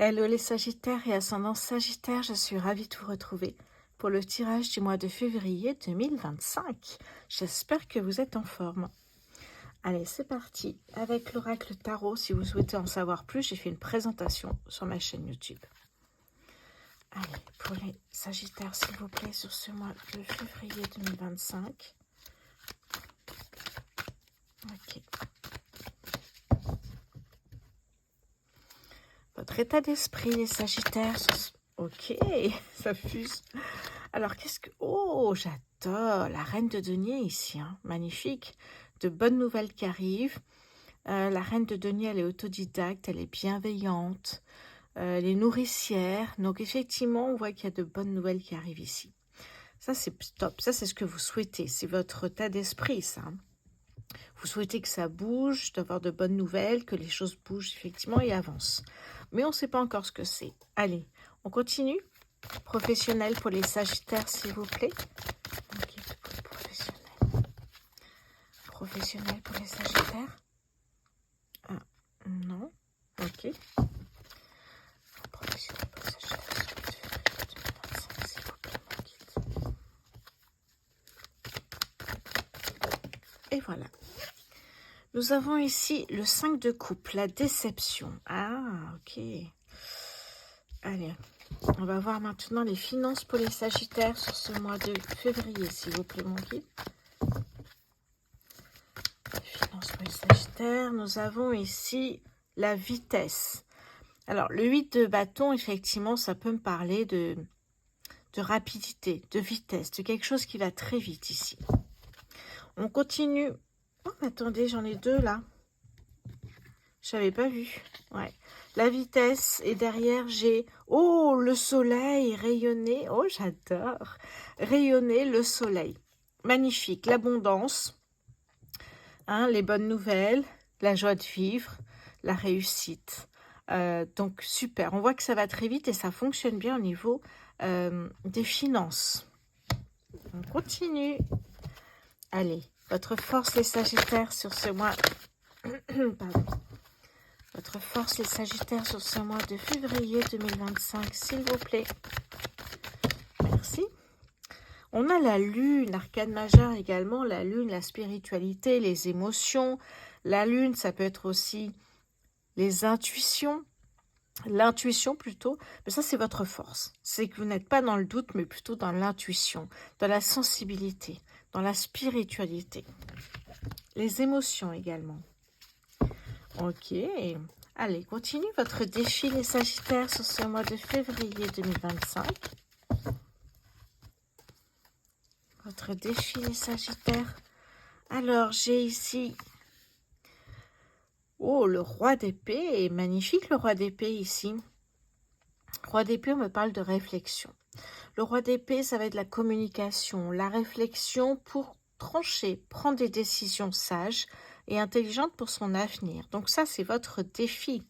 Hello les Sagittaires et ascendant Sagittaire, je suis ravie de vous retrouver pour le tirage du mois de février 2025. J'espère que vous êtes en forme. Allez, c'est parti avec l'oracle tarot. Si vous souhaitez en savoir plus, j'ai fait une présentation sur ma chaîne YouTube. Allez, pour les Sagittaires, s'il vous plaît, sur ce mois de février 2025. Ok. Votre état d'esprit, les Sagittaires. Ok, ça fuse. Alors, qu'est-ce que... Oh, j'adore la reine de denier ici. Hein. Magnifique. De bonnes nouvelles qui arrivent. La reine de denier, elle est autodidacte, elle est bienveillante. Elle est nourricière. Donc, effectivement, on voit qu'il y a de bonnes nouvelles qui arrivent ici. Ça, c'est top. Ça, c'est ce que vous souhaitez. C'est votre état d'esprit, ça. Vous souhaitez que ça bouge, d'avoir de bonnes nouvelles, que les choses bougent effectivement et avancent. Mais on ne sait pas encore ce que c'est. Allez, on continue. Professionnel pour les Sagittaires, s'il vous plaît. Okay, professionnel. Professionnel pour les Sagittaires. Ah, non. Ok. Professionnel pour les Sagittaires. S'il vous plaît, mon guide. Et voilà. Nous avons ici le 5 de coupe, la déception. Ah, ok. Allez, on va voir maintenant les finances pour les Sagittaires sur ce mois de février, s'il vous plaît, mon guide. Les finances pour les Sagittaires, nous avons ici la vitesse. Alors, le 8 de bâton, effectivement, ça peut me parler de rapidité, de vitesse, de quelque chose qui va très vite ici. On continue. Oh, mais attendez, j'en ai deux là. Je n'avais pas vu. Ouais. La vitesse et derrière j'ai le soleil rayonner. Oh, j'adore. Rayonner le soleil. Magnifique. L'abondance, hein, les bonnes nouvelles, la joie de vivre, la réussite. Donc super. On voit que ça va très vite et ça fonctionne bien au niveau des finances. On continue. Allez, votre force les Sagittaires sur ce mois. Pardon. Votre force les Sagittaires sur ce mois de février 2025, s'il vous plaît. Merci. On a la lune, arcane majeure également, la lune, la spiritualité, les émotions. La lune, ça peut être aussi les intuitions, l'intuition plutôt. Mais ça, c'est votre force. C'est que vous n'êtes pas dans le doute, mais plutôt dans l'intuition, dans la sensibilité, dans la spiritualité. Les émotions également. Ok. Allez, continue votre défi les Sagittaires sur ce mois de février 2025. Votre défi les Sagittaires. Alors, j'ai ici... Oh, le roi d'épée. Est magnifique le roi d'épée ici. Roi d'épée, on me parle de réflexion. Le roi d'épée, ça va être la communication, la réflexion pour trancher, prendre des décisions sages et intelligentes pour son avenir. Donc ça, c'est votre défi,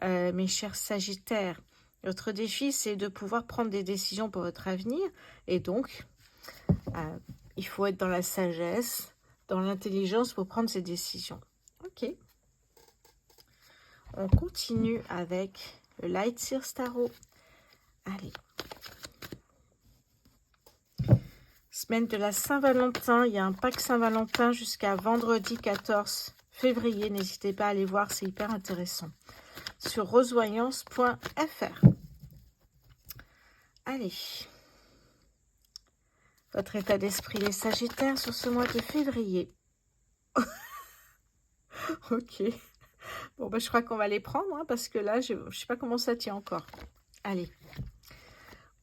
mes chers Sagittaires. Votre défi, c'est de pouvoir prendre des décisions pour votre avenir. Et donc, il faut être dans la sagesse, dans l'intelligence pour prendre ces décisions. Ok. On continue avec le Light Sears Tarot. Allez. Semaine de la Saint-Valentin. Il y a un pack Saint-Valentin jusqu'à vendredi 14 février. N'hésitez pas à aller voir, c'est hyper intéressant. Sur rosevoyance.fr. Allez. Votre état d'esprit les Sagittaires sur ce mois de février. Ok. Bon, bah, je crois qu'on va les prendre, hein, parce que là, je ne sais pas comment ça tient encore. Allez.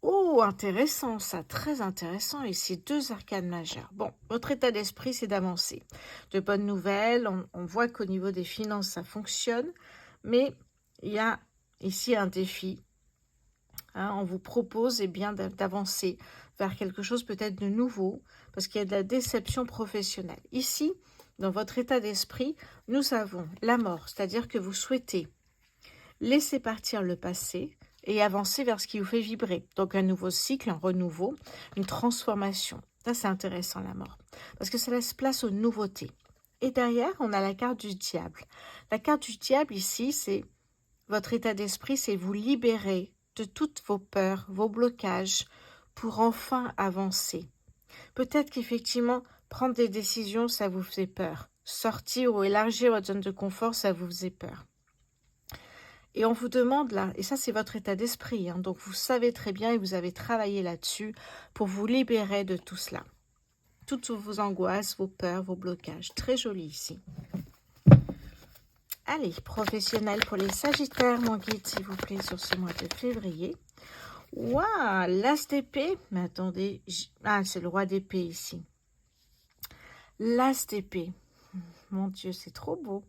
Oh, intéressant, ça, très intéressant. Ici, deux arcanes majeures. Bon, votre état d'esprit, c'est d'avancer. De bonnes nouvelles, on voit qu'au niveau des finances, ça fonctionne. Mais il y a ici un défi. Hein, on vous propose bien d'avancer vers quelque chose peut-être de nouveau, parce qu'il y a de la déception professionnelle. Ici, dans votre état d'esprit, nous avons la mort, c'est-à-dire que vous souhaitez laisser partir le passé et avancer vers ce qui vous fait vibrer. Donc un nouveau cycle, un renouveau, une transformation. Ça, c'est intéressant, la mort, parce que ça laisse place aux nouveautés. Et derrière, on a la carte du diable. La carte du diable, ici, c'est votre état d'esprit, c'est vous libérer de toutes vos peurs, vos blocages, pour enfin avancer. Peut-être qu'effectivement, prendre des décisions, ça vous fait peur. Sortir ou élargir votre zone de confort, ça vous faisait peur. Et on vous demande là, et ça c'est votre état d'esprit, hein, donc vous savez très bien et vous avez travaillé là-dessus pour vous libérer de tout cela. Toutes vos angoisses, vos peurs, vos blocages. Très joli ici. Allez, professionnel pour les Sagittaires, mon guide s'il vous plaît sur ce mois de février. Waouh, l'as d'épée. Mais attendez, ah c'est le roi d'épée ici. L'as d'épée. Mon Dieu, c'est trop beau.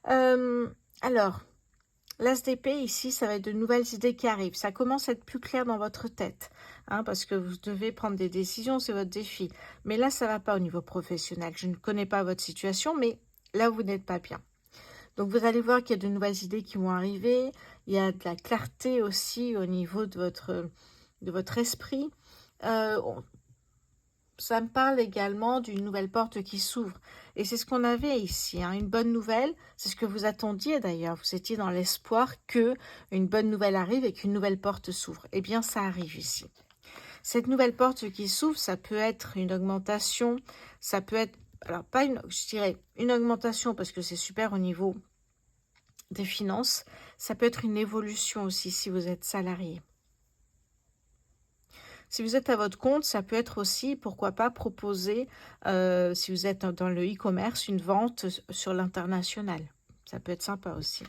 Alors, l'as d'épée ici, ça va être de nouvelles idées qui arrivent. Ça commence à être plus clair dans votre tête, hein, parce que vous devez prendre des décisions, c'est votre défi. Mais là, ça ne va pas au niveau professionnel. Je ne connais pas votre situation, mais là, vous n'êtes pas bien. Donc, vous allez voir qu'il y a de nouvelles idées qui vont arriver. Il y a de la clarté aussi au niveau de votre esprit. Ça me parle également d'une nouvelle porte qui s'ouvre. Et c'est ce qu'on avait ici, hein, une bonne nouvelle. C'est ce que vous attendiez d'ailleurs. Vous étiez dans l'espoir que une bonne nouvelle arrive et qu'une nouvelle porte s'ouvre. Eh bien, ça arrive ici. Cette nouvelle porte qui s'ouvre, ça peut être une augmentation. Ça peut être, alors pas une, je dirais une augmentation parce que c'est super au niveau des finances. Ça peut être une évolution aussi si vous êtes salarié. Si vous êtes à votre compte, ça peut être aussi, pourquoi pas, proposer, si vous êtes dans le e-commerce, une vente sur l'international. Ça peut être sympa aussi.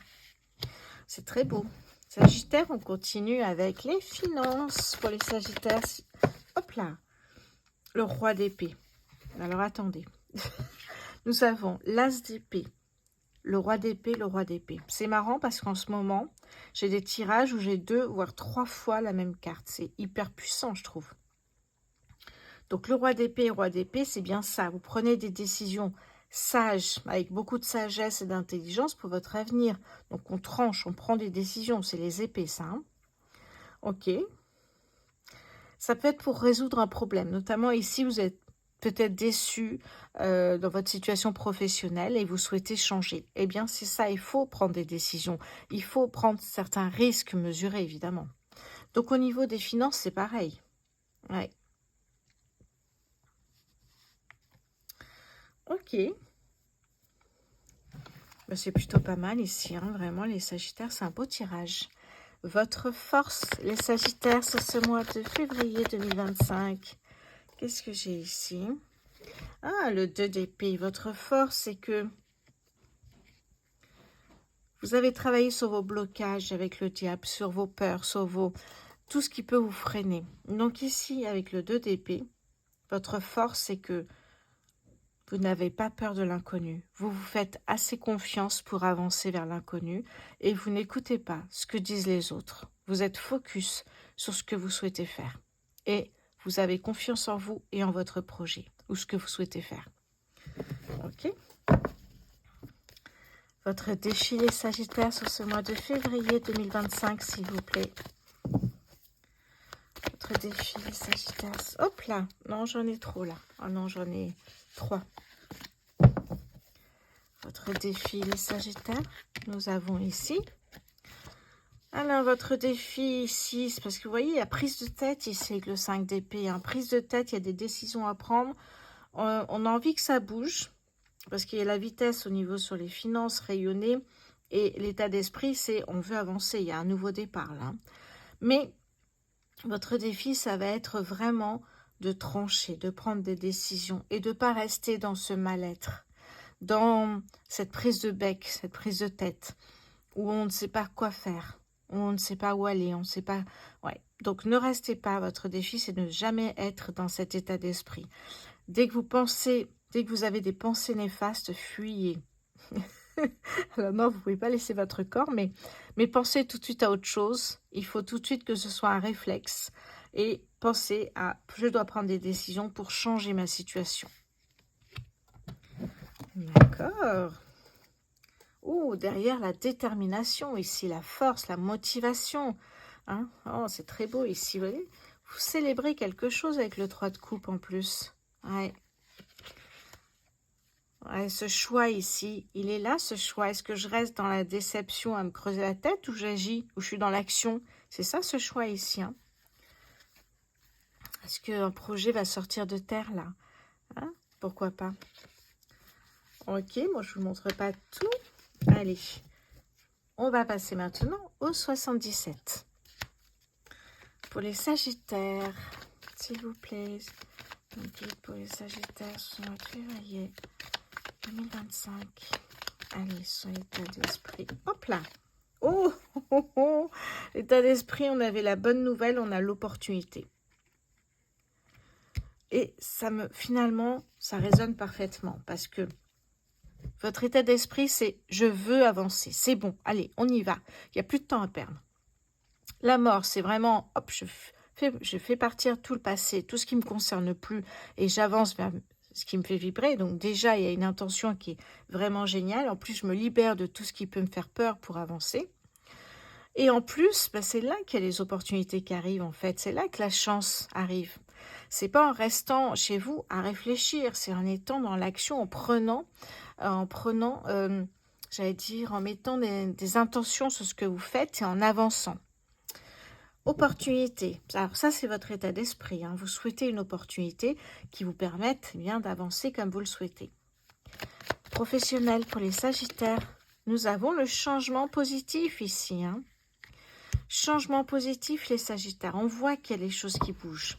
C'est très beau. Sagittaire, on continue avec les finances pour les Sagittaires. Hop là, le roi d'épée. Alors attendez. Nous avons l'as d'épée, le roi d'épée, le roi d'épée. C'est marrant parce qu'en ce moment, j'ai des tirages où j'ai 2 voire 3 fois la même carte. C'est hyper puissant, je trouve. Donc, le roi d'épée, c'est bien ça. Vous prenez des décisions sages, avec beaucoup de sagesse et d'intelligence pour votre avenir. Donc, on tranche, on prend des décisions. C'est les épées, ça. Hein, ok. Ça peut être pour résoudre un problème. Notamment ici, vous êtes peut-être déçu dans votre situation professionnelle et vous souhaitez changer. Eh bien, c'est ça. Il faut prendre des décisions. Il faut prendre certains risques mesurés, évidemment. Donc, au niveau des finances, c'est pareil. Ouais. Ok. Ben, c'est plutôt pas mal ici, hein. Vraiment, les Sagittaires, c'est un beau tirage. Votre force, les Sagittaires, c'est ce mois de février 2025. Qu'est-ce que j'ai ici? Ah, le 2 d'épée. Votre force, c'est que vous avez travaillé sur vos blocages avec le diable, sur vos peurs, sur tout ce qui peut vous freiner. Donc ici, avec le 2 d'épée, votre force, c'est que vous n'avez pas peur de l'inconnu. Vous vous faites assez confiance pour avancer vers l'inconnu et vous n'écoutez pas ce que disent les autres. Vous êtes focus sur ce que vous souhaitez faire. Et vous avez confiance en vous et en votre projet ou ce que vous souhaitez faire. Ok. Votre défi les Sagittaires sur ce mois de février 2025, s'il vous plaît. Votre défi les Sagittaires. Hop là. Non, j'en ai trop là. Oh non, j'en ai 3. Votre défi, les Sagittaires, nous avons ici. Alors, votre défi ici, c'est parce que vous voyez, il y a prise de tête ici avec le 5 d'épée. Hein. Prise de tête, il y a des décisions à prendre. On a envie que ça bouge, parce qu'il y a la vitesse au niveau sur les finances, rayonner. Et l'état d'esprit, c'est on veut avancer, il y a un nouveau départ là. Mais votre défi, ça va être vraiment de trancher, de prendre des décisions et de ne pas rester dans ce mal-être. Dans cette prise de bec, cette prise de tête, où on ne sait pas quoi faire, où on ne sait pas où aller, on ne sait pas... Ouais. Donc ne restez pas, votre défi, c'est de ne jamais être dans cet état d'esprit. Dès que vous pensez, dès que vous avez des pensées néfastes, fuyez. Alors non, vous ne pouvez pas laisser votre corps, mais pensez tout de suite à autre chose. Il faut tout de suite que ce soit un réflexe. Et pensez à, je dois prendre des décisions pour changer ma situation. D'accord. Oh, derrière la détermination ici, la force, la motivation. Hein, oh, c'est très beau ici, vous voyez. Vous célébrez quelque chose avec le 3 de coupe en plus. Ouais. Ouais, ce choix ici, il est là, ce choix. Est-ce que je reste dans la déception à me creuser la tête ou j'agis, ou je suis dans l'action? C'est ça ce choix ici, hein. Est-ce qu'un projet va sortir de terre là, hein? Pourquoi pas? Ok, moi je vous montre pas tout. Allez, on va passer maintenant au 77. Pour les Sagittaires, s'il vous plaît. Ok, pour les Sagittaires, sur le mois de février 2025. Allez, son état d'esprit. Hop là. Oh, oh, oh, oh. L'état d'esprit, on avait la bonne nouvelle, on a l'opportunité. Et finalement, ça résonne parfaitement parce que votre état d'esprit, c'est « je veux avancer ». C'est bon, allez, on y va. Il n'y a plus de temps à perdre. La mort, c'est vraiment, hop, je fais partir tout le passé, tout ce qui ne me concerne plus et j'avance vers ce qui me fait vibrer. Donc déjà, il y a une intention qui est vraiment géniale. En plus, je me libère de tout ce qui peut me faire peur pour avancer. Et en plus, c'est là qu'il y a les opportunités qui arrivent en fait. C'est là que la chance arrive. C'est pas en restant chez vous à réfléchir, c'est en étant dans l'action, en prenant, j'allais dire, en mettant des intentions sur ce que vous faites et en avançant. Opportunité. Alors ça, c'est votre état d'esprit, hein. Vous souhaitez une opportunité qui vous permette bien d'avancer comme vous le souhaitez. Professionnel pour les Sagittaires, nous avons le changement positif ici, hein. Changement positif, les Sagittaires. On voit qu'il y a des choses qui bougent.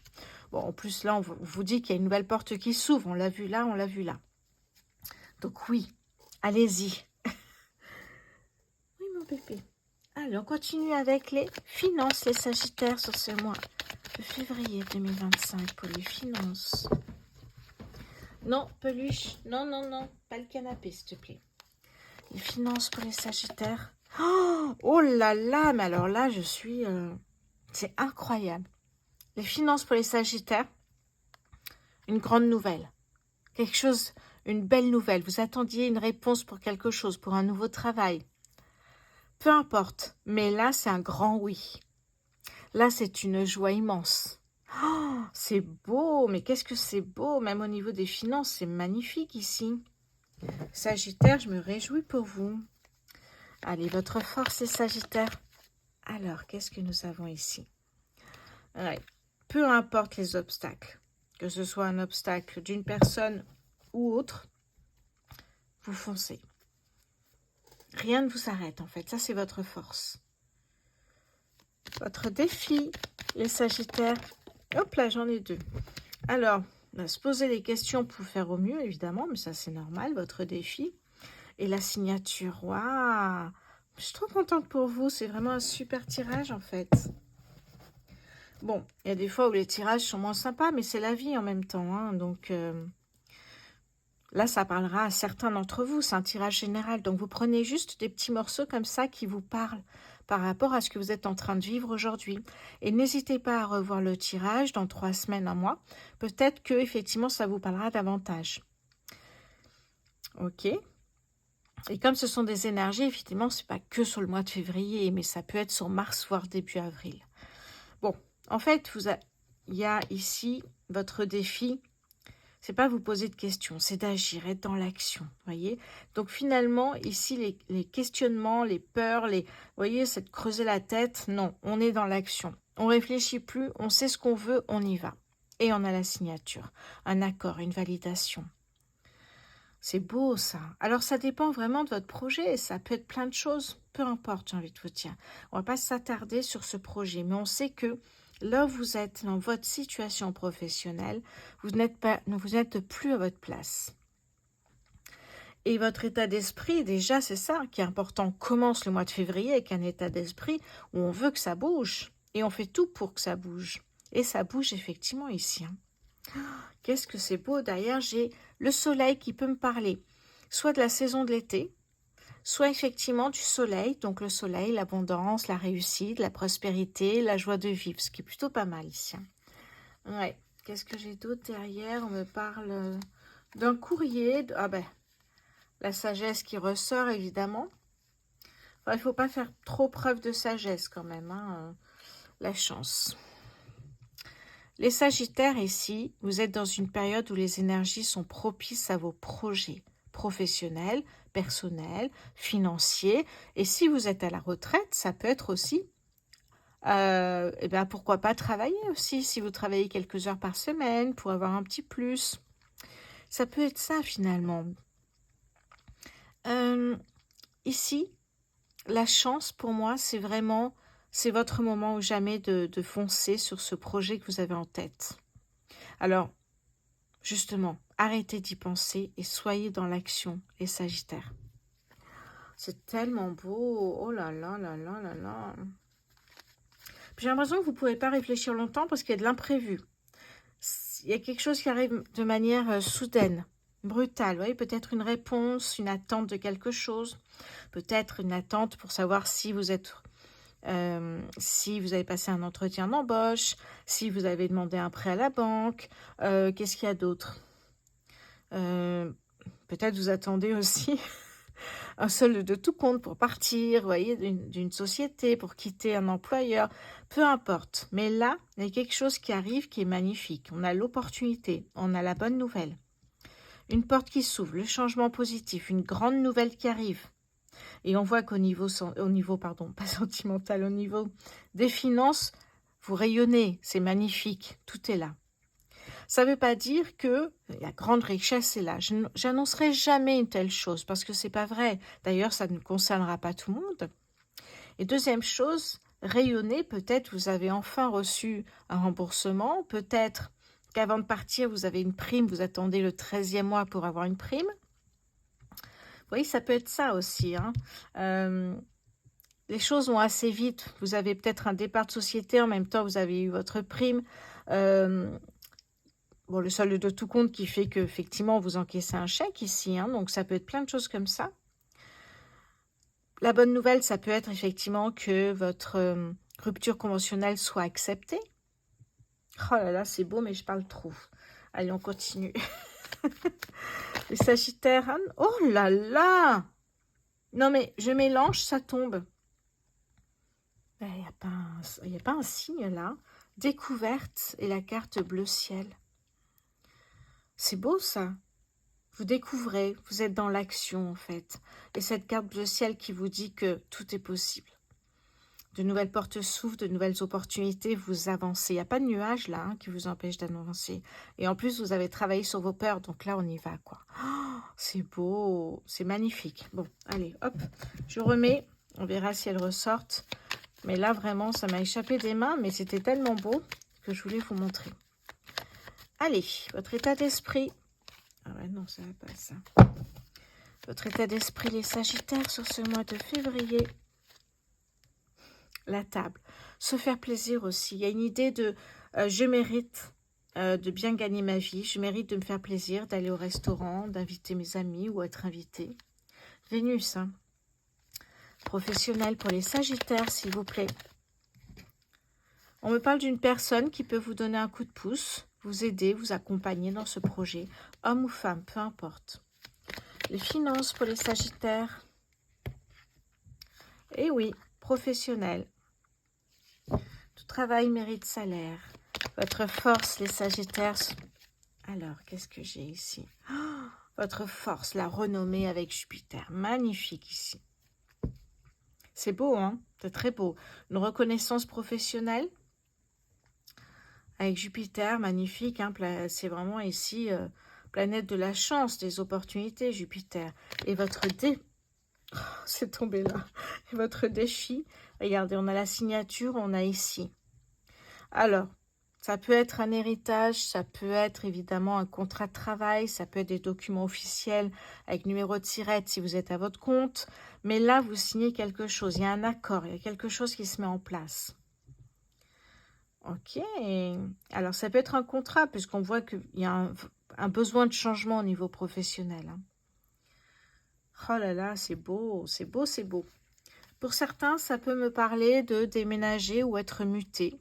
Bon, en plus, là, on vous dit qu'il y a une nouvelle porte qui s'ouvre. On l'a vu là, on l'a vu là. Donc oui, allez-y. Oui, mon bébé. Allez, on continue avec les finances, les Sagittaires, sur ce mois de février 2025 pour les finances. Non, peluche. Non, non, non. Pas le canapé, s'il te plaît. Les finances pour les Sagittaires. Oh là là, mais alors là, je suis... c'est incroyable. Les finances pour les Sagittaires, une grande nouvelle. Quelque chose, une belle nouvelle. Vous attendiez une réponse pour quelque chose, pour un nouveau travail. Peu importe, mais là, c'est un grand oui. Là, c'est une joie immense. Oh, c'est beau, mais qu'est-ce que c'est beau. Même au niveau des finances, c'est magnifique ici. Sagittaire, je me réjouis pour vous. Allez, votre force est Sagittaire. Alors, qu'est-ce que nous avons ici? Ouais. Peu importe les obstacles, que ce soit un obstacle d'une personne ou autre, vous foncez. Rien ne vous arrête, en fait. Ça, c'est votre force. Votre défi, les Sagittaires. Hop là, j'en ai deux. Alors, on va se poser des questions pour faire au mieux, évidemment, mais ça, c'est normal, votre défi. Et la signature, waouh! Je suis trop contente pour vous. C'est vraiment un super tirage, en fait. Bon, il y a des fois où les tirages sont moins sympas, mais c'est la vie en même temps, hein, donc... Là, ça parlera à certains d'entre vous. C'est un tirage général. Donc, vous prenez juste des petits morceaux comme ça qui vous parlent par rapport à ce que vous êtes en train de vivre aujourd'hui. Et n'hésitez pas à revoir le tirage dans 3 semaines, un mois. Peut-être que effectivement, ça vous parlera davantage. Ok. Et comme ce sont des énergies, effectivement, c'est pas que sur le mois de février, mais ça peut être sur mars, voire début avril. Bon, en fait, il y a ici votre défi. C'est pas vous poser de questions, c'est d'agir, être dans l'action, voyez. Donc finalement, ici, les questionnements, les peurs, vous voyez, c'est de creuser la tête. Non, on est dans l'action. On réfléchit plus, on sait ce qu'on veut, on y va. Et on a la signature, un accord, une validation. C'est beau, ça. Alors, ça dépend vraiment de votre projet. Ça peut être plein de choses, peu importe, j'ai envie de vous dire. On va pas s'attarder sur ce projet, mais on sait que là où vous êtes, dans votre situation professionnelle, vous n'êtes plus à votre place. Et votre état d'esprit, déjà, c'est ça qui est important. On commence le mois de février avec un état d'esprit où on veut que ça bouge. Et on fait tout pour que ça bouge. Et ça bouge effectivement ici. Qu'est-ce que c'est beau. D'ailleurs, j'ai le soleil qui peut me parler. Soit de la saison de l'été, soit effectivement du soleil. Donc le soleil, l'abondance, la réussite, la prospérité, la joie de vivre. Ce qui est plutôt pas mal ici. Ouais. Qu'est-ce que j'ai d'autre derrière? On me parle d'un courrier. Ah ben, la sagesse qui ressort, évidemment. Enfin, il ne faut pas faire trop preuve de sagesse quand même. Hein. La chance. Les Sagittaires, ici, vous êtes dans une période où les énergies sont propices à vos projets professionnel, personnel, financier. Et si vous êtes à la retraite, ça peut être aussi, eh ben, pourquoi pas travailler aussi, si vous travaillez quelques heures par semaine pour avoir un petit plus. Ça peut être ça finalement. Euh, Ici, la chance pour moi, c'est vraiment, c'est votre moment ou jamais de foncer sur ce projet que vous avez en tête. Alors, justement, arrêtez d'y penser et soyez dans l'action, les Sagittaires. C'est tellement beau. Oh là là là là là là. J'ai l'impression que vous ne pouvez pas réfléchir longtemps parce qu'il y a de l'imprévu. Il y a quelque chose qui arrive de manière soudaine, brutale. Vous voyez, peut-être une réponse, une attente de quelque chose. Peut-être une attente pour savoir si vous êtes... si vous avez passé un entretien d'embauche, si vous avez demandé un prêt à la banque, qu'est-ce qu'il y a d'autre? Peut-être vous attendez aussi un solde de tout compte pour partir, vous voyez, d'une société, pour quitter un employeur, peu importe. Mais là, il y a quelque chose qui arrive qui est magnifique. On a l'opportunité, on a la bonne nouvelle. Une porte qui s'ouvre, le changement positif, une grande nouvelle qui arrive. Et on voit qu'au niveau, pas sentimental, au niveau des finances, vous rayonnez, c'est magnifique, tout est là. Ça ne veut pas dire que la grande richesse est là. Je n'annoncerai jamais une telle chose parce que c'est pas vrai. D'ailleurs, ça ne concernera pas tout le monde. Et deuxième chose, rayonner, peut-être vous avez enfin reçu un remboursement, peut-être qu'avant de partir, vous avez une prime, vous attendez le 13e mois pour avoir une prime. Vous voyez, ça peut être ça aussi. Les choses vont assez vite. Vous avez peut-être un départ de société, en même temps, vous avez eu votre prime. Bon, le solde de tout compte qui fait qu'effectivement, vous encaissez un chèque ici. Donc, ça peut être plein de choses comme ça. La bonne nouvelle, ça peut être effectivement que votre rupture conventionnelle soit acceptée. Oh là là, c'est beau, mais je parle trop. Allez, on continue. Les Sagittaires. Oh là là! Non, mais je mélange, ça tombe. Il n'y a pas un signe là. Découverte et la carte bleu ciel. C'est beau ça. Vous découvrez, vous êtes dans l'action en fait. Et cette carte bleu ciel qui vous dit que tout est possible. De nouvelles portes s'ouvrent, de nouvelles opportunités, vous avancez. Il n'y a pas de nuage là qui vous empêche d'avancer. Et en plus, vous avez travaillé sur vos peurs, donc là, on y va quoi. Oh, c'est beau, c'est magnifique. Bon, allez, hop, je remets. On verra si elles ressortent. Mais là, vraiment, ça m'a échappé des mains, mais c'était tellement beau que je voulais vous montrer. Allez, votre état d'esprit. Ah ouais, non, ça va pas ça. Votre état d'esprit, les Sagittaires, sur ce mois de février. La table. Se faire plaisir aussi. Il y a une idée de je mérite de bien gagner ma vie. Je mérite de me faire plaisir, d'aller au restaurant, d'inviter mes amis ou être invité. Vénus, hein. Professionnel pour les Sagittaires, s'il vous plaît. On me parle d'une personne qui peut vous donner un coup de pouce, vous aider, vous accompagner dans ce projet. Homme ou femme, peu importe. Les finances pour les Sagittaires. Eh oui, professionnel. Tout travail mérite salaire. Votre force, les Sagittaires. Alors, qu'est-ce que j'ai ici? Oh, votre force, la renommée avec Jupiter. Magnifique ici. C'est beau, hein? C'est très beau. Une reconnaissance professionnelle avec Jupiter, magnifique. Hein? C'est vraiment ici planète de la chance, des opportunités, Jupiter. Et votre oh, c'est tombé là. Et votre défi, regardez, on a la signature, on a ici. Alors, ça peut être un héritage, ça peut être évidemment un contrat de travail, ça peut être des documents officiels avec numéro de tirette si vous êtes à votre compte. Mais là, vous signez quelque chose, il y a un accord, il y a quelque chose qui se met en place. Ok, alors ça peut être un contrat puisqu'on voit qu'il y a un besoin de changement au niveau professionnel. Hein. Oh là là, c'est beau, c'est beau, c'est beau. Pour certains, ça peut me parler de déménager ou être muté.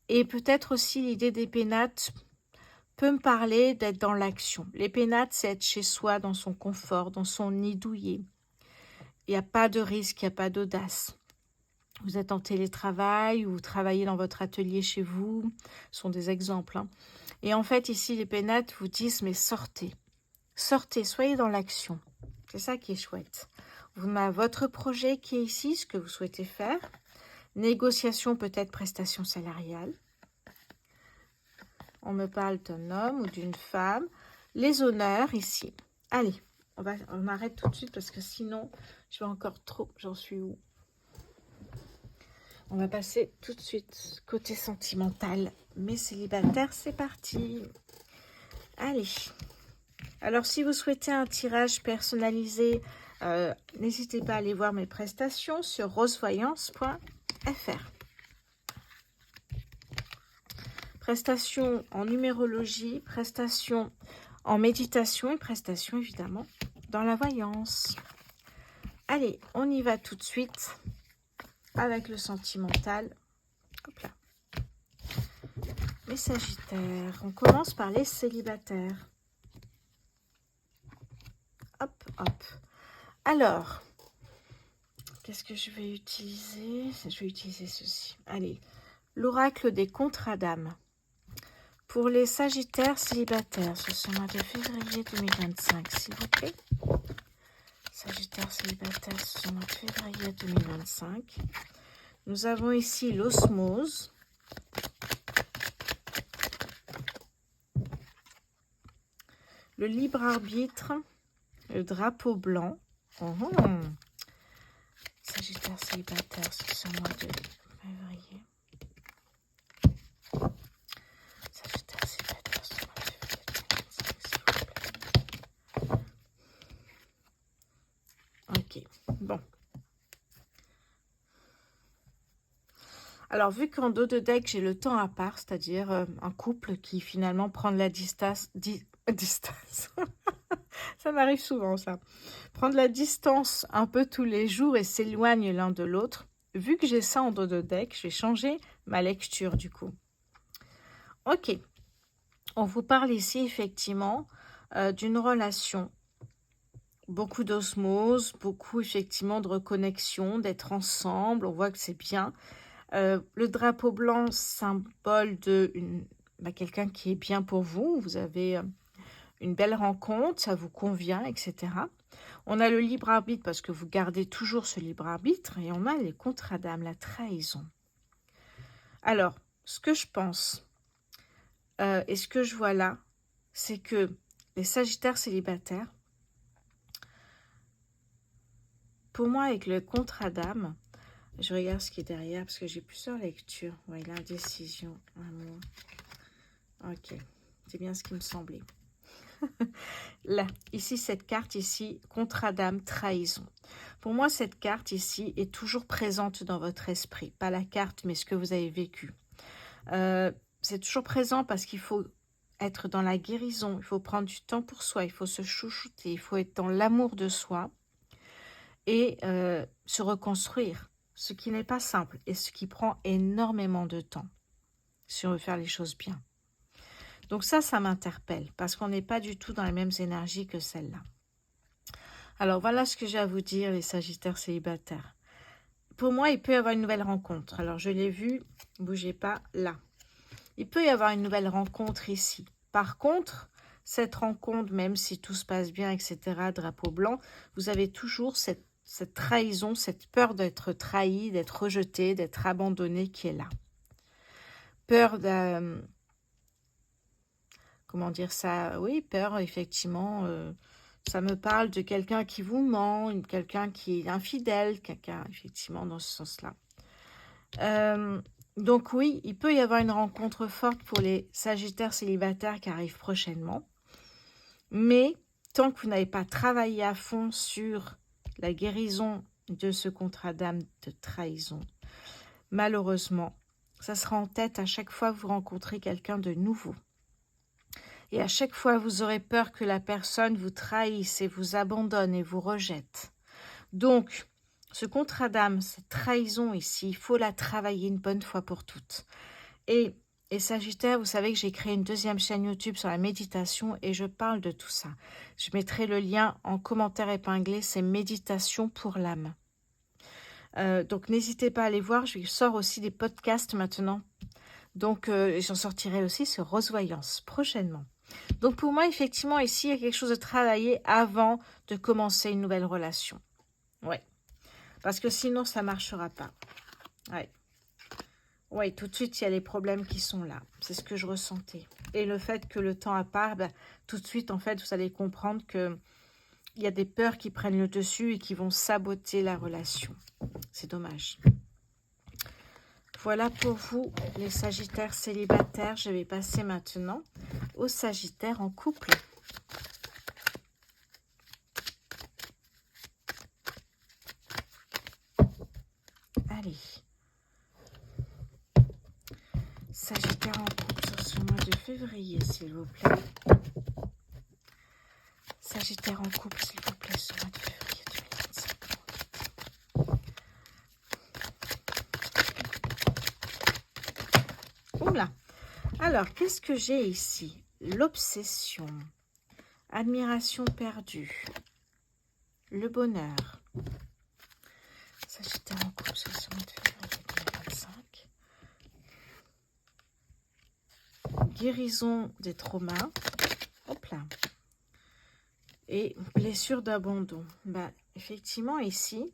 Et peut-être aussi l'idée des pénates peut me parler d'être dans l'action. Les pénates, c'est être chez soi, dans son confort, dans son nid douillet. Il n'y a pas de risque, il n'y a pas d'audace. Vous êtes en télétravail ou vous travaillez dans votre atelier chez vous. Ce sont des exemples. Hein. Et en fait, ici, les pénates vous disent, mais sortez. Sortez, soyez dans l'action. C'est ça qui est chouette. Vous avez votre projet qui est ici, ce que vous souhaitez faire. Négociation, peut-être prestation salariale. On me parle d'un homme ou d'une femme. Les honneurs ici. Allez, on arrête tout de suite parce que sinon, je vais encore trop... J'en suis où? On va passer tout de suite côté sentimental. Mes célibataires, c'est parti. Allez. Alors, si vous souhaitez un tirage personnalisé, n'hésitez pas à aller voir mes prestations sur rosevoyance.fr. Prestations en numérologie, prestations en méditation et prestations évidemment dans la voyance. Allez, on y va tout de suite avec le sentimental. Hop là. Les Sagittaires, on commence par les célibataires. Hop, hop. Alors, qu'est-ce que je vais utiliser? Je vais utiliser ceci. Allez, l'oracle des contrats d'âme. Pour les Sagittaires célibataires, ce sont mois de février 2025, s'il vous plaît. Sagittaires célibataires, ce sont mois de février 2025. Nous avons ici l'osmose. Le libre arbitre, le drapeau blanc. Sagittaire célibataire, ce sont mois de février. Sagittaire célibataire, ce sont mois de février 2025, s'il vous plaît. Ok, bon. Alors, vu qu'en dos de deck, j'ai le temps à part, c'est-à-dire un couple qui finalement prend de la distance, distance. Ça m'arrive souvent, ça. Prendre la distance un peu tous les jours et s'éloigne l'un de l'autre. Vu que j'ai ça en dos de deck, je vais changer ma lecture du coup. Ok. On vous parle ici effectivement d'une relation. Beaucoup d'osmose, beaucoup effectivement de reconnexion, d'être ensemble. On voit que c'est bien. Le drapeau blanc, symbole de quelqu'un qui est bien pour vous. Vous avez une belle rencontre, ça vous convient, etc. On a le libre arbitre parce que vous gardez toujours ce libre arbitre. Et on a les contrats d'âme, la trahison. Alors, ce que je pense et ce que je vois là, c'est que les Sagittaires célibataires, pour moi, avec le contrat d'âme, je regarde ce qui est derrière parce que j'ai plusieurs lectures. Oui, l'indécision, amour. Ok, c'est bien ce qui me semblait. Là, ici, cette carte ici, contrat d'âme, trahison. Pour moi, cette carte ici est toujours présente dans votre esprit. Pas la carte, mais ce que vous avez vécu. C'est toujours présent parce qu'il faut être dans la guérison. Il faut prendre du temps pour soi. Il faut se chouchouter. Il faut être dans l'amour de soi et se reconstruire. Ce qui n'est pas simple et ce qui prend énormément de temps si on veut faire les choses bien. Donc ça m'interpelle parce qu'on n'est pas du tout dans les mêmes énergies que celle-là. Alors voilà ce que j'ai à vous dire, les Sagittaires célibataires. Pour moi, il peut y avoir une nouvelle rencontre. Alors je l'ai vu, bougez pas, là. Il peut y avoir une nouvelle rencontre ici. Par contre, cette rencontre, même si tout se passe bien, etc., drapeau blanc, vous avez toujours cette trahison, cette peur d'être trahi, d'être rejeté, d'être abandonné qui est là. Peur de... Comment dire ça? Oui, peur, effectivement. Ça me parle de quelqu'un qui vous ment, quelqu'un qui est infidèle, quelqu'un, effectivement, dans ce sens-là. Donc oui, il peut y avoir une rencontre forte pour les Sagittaires célibataires qui arrivent prochainement. Mais tant que vous n'avez pas travaillé à fond sur la guérison de ce contrat d'âme de trahison, malheureusement, ça sera en tête à chaque fois que vous rencontrez quelqu'un de nouveau. Et à chaque fois, vous aurez peur que la personne vous trahisse et vous abandonne et vous rejette. Donc, ce contrat d'âme, cette trahison ici, il faut la travailler une bonne fois pour toutes. Et Sagittaire, vous savez que j'ai créé une deuxième chaîne YouTube sur la méditation et je parle de tout ça. Je mettrai le lien en commentaire épinglé, c'est Méditation pour l'âme. Donc, n'hésitez pas à aller voir, je sors aussi des podcasts maintenant. Donc, j'en sortirai aussi sur Rosevoyance prochainement. Donc pour moi, effectivement, ici, il y a quelque chose de travailler avant de commencer une nouvelle relation. Ouais. Parce que sinon, ça ne marchera pas. Ouais. Oui, tout de suite, il y a les problèmes qui sont là. C'est ce que je ressentais. Et le fait que le temps à part, ben, tout de suite, en fait, vous allez comprendre que il y a des peurs qui prennent le dessus et qui vont saboter la relation. C'est dommage. Voilà pour vous, les Sagittaires célibataires. Je vais passer maintenant aux Sagittaires en couple. Allez. Sagittaire en couple sur ce mois de février, s'il vous plaît. Sagittaire en couple, s'il vous plaît, ce mois de février 2025. Oula. Alors, qu'est-ce que j'ai ici? L'obsession, admiration perdue, le bonheur. Sagittaire en couple sur ce mois de février 2025. Guérison des traumas. Hop là. Et blessure d'abandon. Ben, effectivement, ici,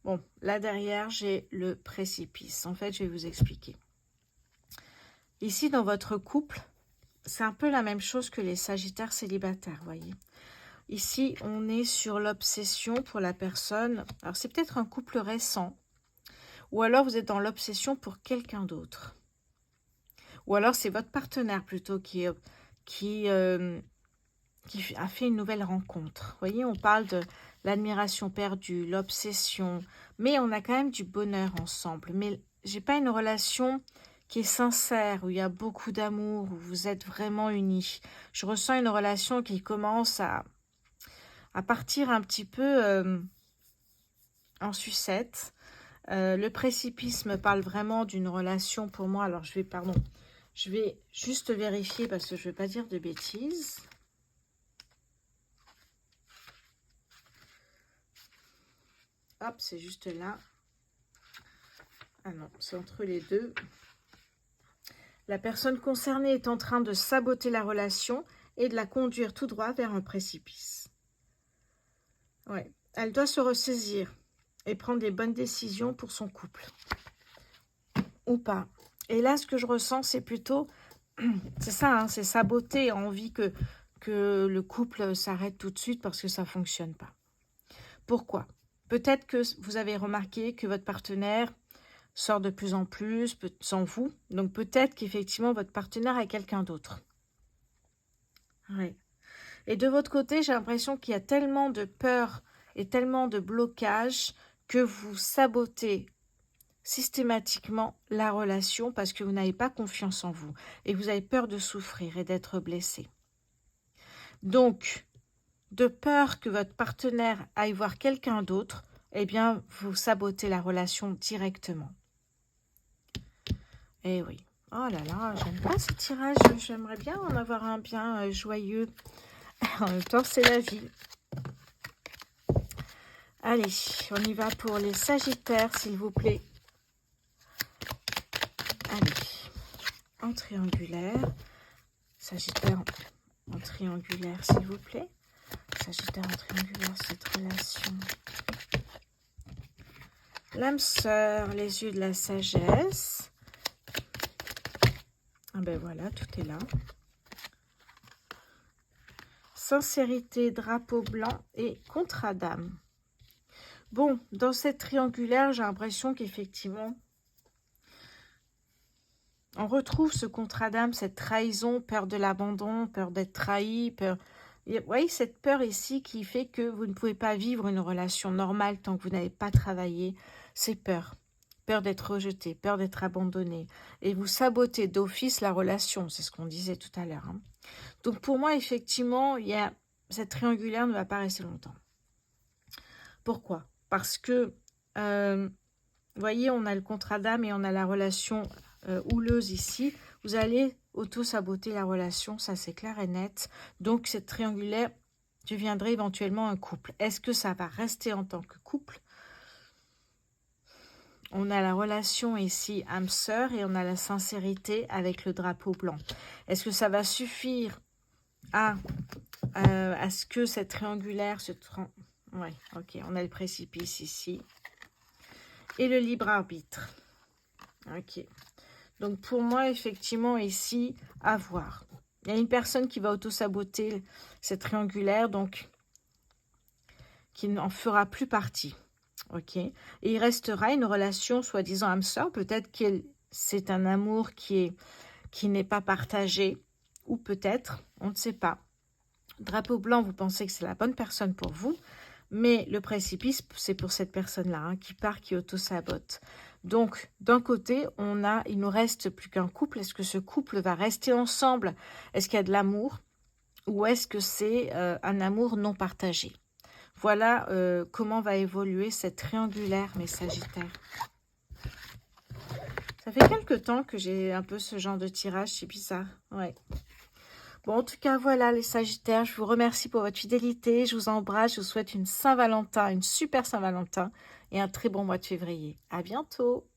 bon, là derrière, j'ai le précipice. En fait, je vais vous expliquer. Ici, dans votre couple, c'est un peu la même chose que les Sagittaires célibataires, voyez. Ici, on est sur l'obsession pour la personne. Alors, c'est peut-être un couple récent. Ou alors, vous êtes dans l'obsession pour quelqu'un d'autre. Ou alors, c'est votre partenaire plutôt qui a fait une nouvelle rencontre. Vous voyez, on parle de l'admiration perdue, l'obsession. Mais on a quand même du bonheur ensemble. Mais j'ai pas une relation qui est sincère, où il y a beaucoup d'amour, où vous êtes vraiment unis. Je ressens une relation qui commence à partir un petit peu en sucette. Le précipice me parle vraiment d'une relation pour moi. Alors, je vais juste vérifier parce que je ne veux pas dire de bêtises. Hop, c'est juste là. Ah non, c'est entre les deux. La personne concernée est en train de saboter la relation et de la conduire tout droit vers un précipice. Ouais, elle doit se ressaisir et prendre des bonnes décisions pour son couple. Ou pas. Et là, ce que je ressens, c'est plutôt... C'est ça, hein, c'est saboter, envie que le couple s'arrête tout de suite parce que ça ne fonctionne pas. Pourquoi? Peut-être que vous avez remarqué que votre partenaire sort de plus en plus sans vous. Donc peut-être qu'effectivement, votre partenaire est quelqu'un d'autre. Ouais. Et de votre côté, j'ai l'impression qu'il y a tellement de peur et tellement de blocage que vous sabotez systématiquement la relation parce que vous n'avez pas confiance en vous et vous avez peur de souffrir et d'être blessé. Donc, de peur que votre partenaire aille voir quelqu'un d'autre, eh bien, vous sabotez la relation directement. Eh oui. Oh là là, j'aime pas ce tirage. J'aimerais bien en avoir un bien joyeux. En même temps, c'est la vie. Allez, on y va pour les Sagittaires, s'il vous plaît. Allez, en triangulaire. Sagittaire en triangulaire, s'il vous plaît. Sagittaire en triangulaire, cette relation. L'âme sœur, les yeux de la sagesse. Ah ben voilà, tout est là. Sincérité, drapeau blanc et contrat d'âme. Bon, dans cette triangulaire, j'ai l'impression qu'effectivement, on retrouve ce contrat d'âme, cette trahison, peur de l'abandon, peur d'être trahi, peur... Vous voyez, cette peur ici qui fait que vous ne pouvez pas vivre une relation normale tant que vous n'avez pas travaillé. C'est peur. Peur d'être rejeté, peur d'être abandonné. Et vous sabotez d'office la relation, c'est ce qu'on disait tout à l'heure. Hein. Donc pour moi, effectivement, cette triangulaire ne va pas rester longtemps. Pourquoi? Parce que, vous voyez, on a le contrat d'âme et on a la relation houleuse ici. Vous allez auto-saboter la relation, ça c'est clair et net. Donc cette triangulaire deviendrait éventuellement un couple. Est-ce que ça va rester en tant que couple? On a la relation ici âme-sœur et on a la sincérité avec le drapeau blanc. Est-ce que ça va suffire à ce que cette triangulaire se... Ouais, ok, on a le précipice ici. Et le libre arbitre. Ok. Donc pour moi, effectivement, ici, à voir. Il y a une personne qui va auto-saboter cette triangulaire, donc qui n'en fera plus partie. Ok. Et il restera une relation soi-disant âme-sœur. Peut-être que c'est un amour qui n'est pas partagé, ou peut-être, on ne sait pas. Drapeau blanc, vous pensez que c'est la bonne personne pour vous, mais le précipice, c'est pour cette personne-là, hein, qui part, qui auto-sabote. Donc, d'un côté, il nous reste plus qu'un couple. Est-ce que ce couple va rester ensemble? Est-ce qu'il y a de l'amour? Ou est-ce que c'est un amour non partagé? Voilà comment va évoluer cette triangulaire, mes Sagittaires. Ça fait quelque temps que j'ai un peu ce genre de tirage, c'est bizarre. Ouais. Bon, en tout cas, voilà les Sagittaires, je vous remercie pour votre fidélité, je vous embrasse, je vous souhaite une Saint-Valentin, une super Saint-Valentin et un très bon mois de février. À bientôt!